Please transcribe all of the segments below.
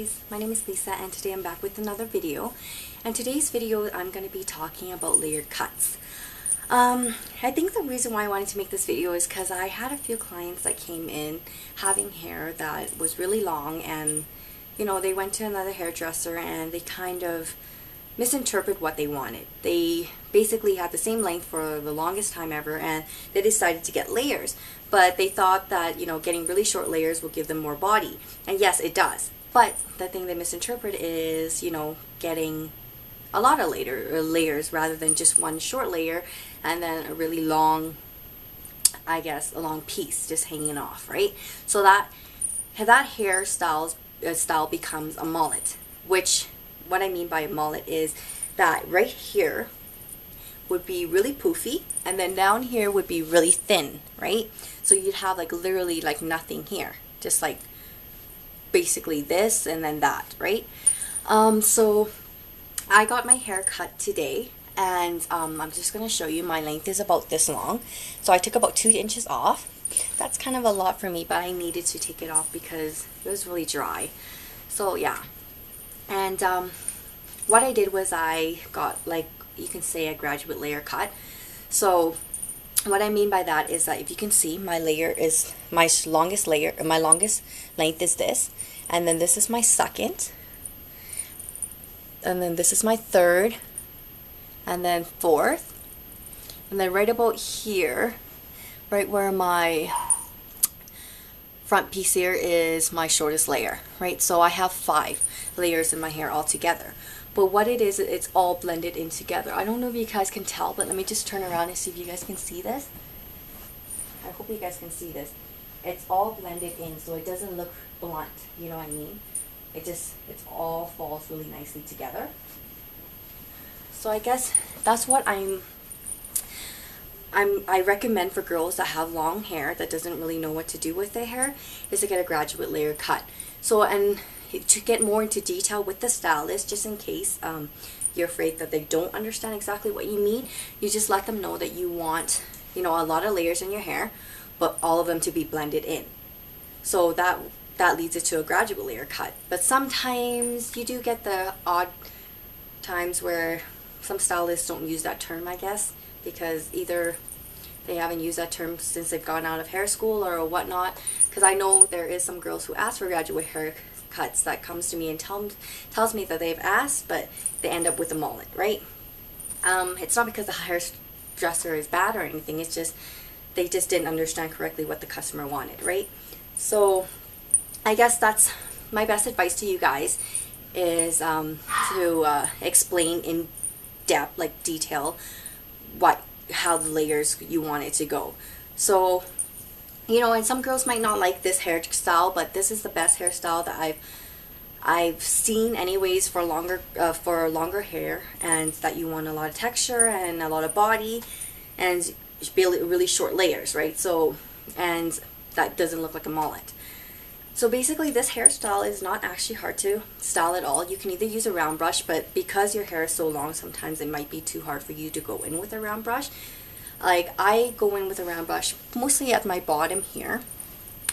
guys, my name is Lisa and today I'm back with another video. And today's video I'm going to be talking about layered cuts. I think the reason why I wanted to make this video is because I had a few clients that came in having hair that was really long, and you know, they went to another hairdresser and they kind of misinterpreted what they wanted. They basically had the same length for the longest time ever, and they decided to get layers, but they thought that, you know, getting really short layers will give them more body, and yes, it does. But the thing they misinterpret is, you know, getting a lot of layers rather than just one short layer and then a really long, I guess, a long piece just hanging off, right? So that hairstyle style becomes a mullet, which what I mean by a mullet is that right here would be really poofy and then down here would be really thin, right? So you'd have like literally like nothing here, just like basically this and then that, right? So I got my hair cut today, and I'm just going to show you. My length is about this long, so I took about 2 inches off. That's kind of a lot for me, but I needed to take it off because it was really dry. So yeah, and what I did was I got, like, you can say a graduate layer cut. So what I mean by that is that if you can see, my layer is my longest length is this, and then this is my second, and then this is my third, and then fourth, and then right about here, right where my front piece here is my shortest layer, right? So I have 5 layers in my hair all together. But what it is, it's all blended in together. I don't know if you guys can tell, but let me just turn around and see if you guys can see this. I hope you guys can see this. It's all blended in, so it doesn't look blunt, you know what I mean? It all falls really nicely together. So I guess that's what I recommend for girls that have long hair that doesn't really know what to do with their hair, is to get a graduate layer cut. So, and to get more into detail with the stylist, just in case you're afraid that they don't understand exactly what you mean, you just let them know that you want, you know, a lot of layers in your hair, but all of them to be blended in. So that leads it to a graduate layer cut. But sometimes you do get the odd times where some stylists don't use that term, I guess, because either they haven't used that term since they've gone out of hair school or whatnot. Because I know there is some girls who ask for graduate haircuts that comes to me and tells me that they've asked, but they end up with a mullet, right? It's not because the hairdresser is bad or anything. It's just they just didn't understand correctly what the customer wanted, right? So I guess that's my best advice to you guys, is to explain in depth, like detail, how the layers you want it to go. So, you know, and some girls might not like this hairstyle, but this is the best hairstyle that I've seen anyways for longer hair, and that you want a lot of texture and a lot of body and really short layers, right? So, and that doesn't look like a mullet. So basically this hairstyle is not actually hard to style at all. You can either use a round brush, but because your hair is so long, sometimes it might be too hard for you to go in with a round brush. Like, I go in with a round brush mostly at my bottom here.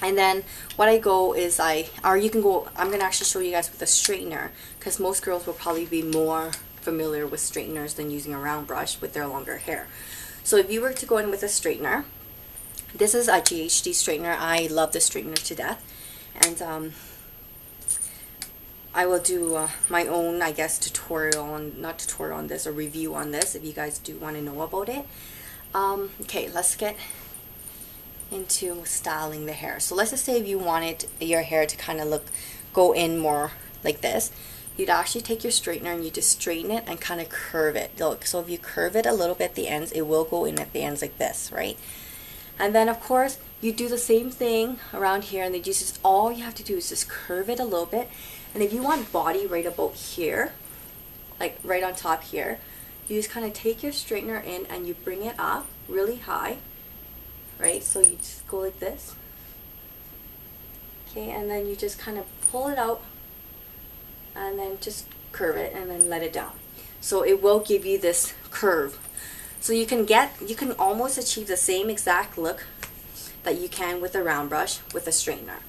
And then what I go is I'm going to actually show you guys with a straightener, because most girls will probably be more familiar with straighteners than using a round brush with their longer hair. So if you were to go in with a straightener, this is a GHD straightener. I love this straightener to death. And I will do my own, I guess, tutorial on this, or review on this, if you guys do want to know about it. Okay, let's get into styling the hair. So let's just say if you wanted your hair to kind of go in more like this, you'd actually take your straightener and you just straighten it and kind of curve it. Look, so if you curve it a little bit at the ends, it will go in at the ends like this, right? And then of course you do the same thing around here, and then all you have to do is just curve it a little bit. And if you want body right about here, like right on top here, you just kind of take your straightener in and you bring it up really high, right? So you just go like this, okay, and then you just kind of pull it out and then just curve it and then let it down. So it will give you this curve. So you can almost achieve the same exact look that you can with a round brush with a straightener.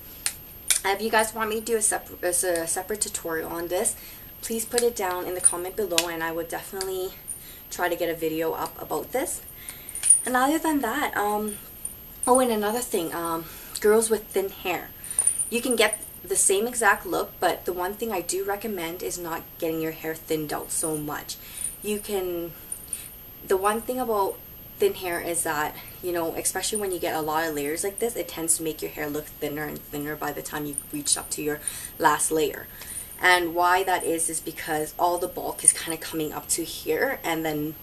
If you guys want me to do a separate tutorial on this, please put it down in the comment below, and I would definitely try to get a video up about this. And other than that, oh, and another thing, girls with thin hair, you can get the same exact look, but the one thing I do recommend is not getting your hair thinned out so much. The one thing about thin hair is that, you know, especially when you get a lot of layers like this, it tends to make your hair look thinner and thinner by the time you reach up to your last layer. And why that is because all the bulk is kind of coming up to here, and then,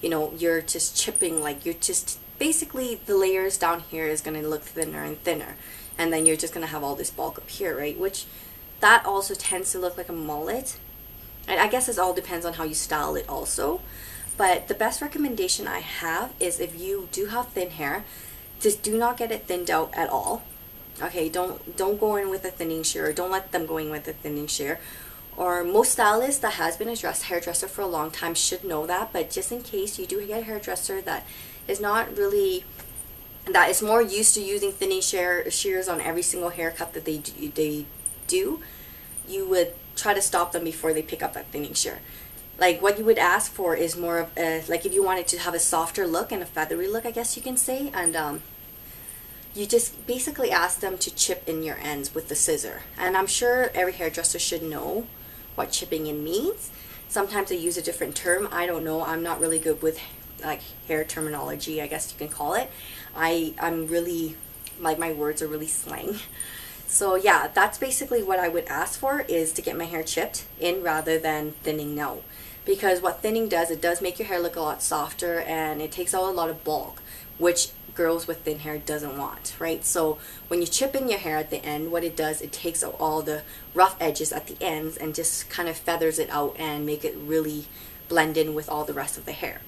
you know, you're just chipping, like you're just basically the layers down here is going to look thinner and thinner, and then you're just going to have all this bulk up here, right? Which that also tends to look like a mullet. And I guess it all depends on how you style it also. But the best recommendation I have is, if you do have thin hair, just do not get it thinned out at all. Okay, don't go in with a thinning shear, or don't let them go in with a thinning shear. Or most stylists that has been a hairdresser for a long time should know that, but just in case you do get a hairdresser that is not really, that is more used to using thinning shears on every single haircut that they do, you would try to stop them before they pick up that thinning shear. Like, what you would ask for is more of a, like, if you wanted to have a softer look and a feathery look, I guess you can say, and you just basically ask them to chip in your ends with the scissor. And I'm sure every hairdresser should know what chipping in means. Sometimes they use a different term. I don't know. I'm not really good with like hair terminology, I guess you can call it. I'm really, like, my words are really slang. So yeah, that's basically what I would ask for, is to get my hair chipped in rather than thinning out. Because what thinning does, it does make your hair look a lot softer, and it takes out a lot of bulk, which girls with thin hair doesn't want, right? So when you chip in your hair at the end, what it does, it takes out all the rough edges at the ends and just kind of feathers it out and make it really blend in with all the rest of the hair.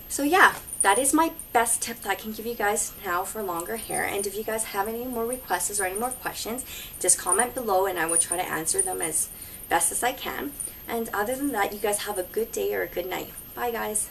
So yeah, that is my best tip that I can give you guys now for longer hair. And if you guys have any more requests or any more questions, just comment below and I will try to answer them as best as I can. And other than that, you guys have a good day or a good night. Bye guys.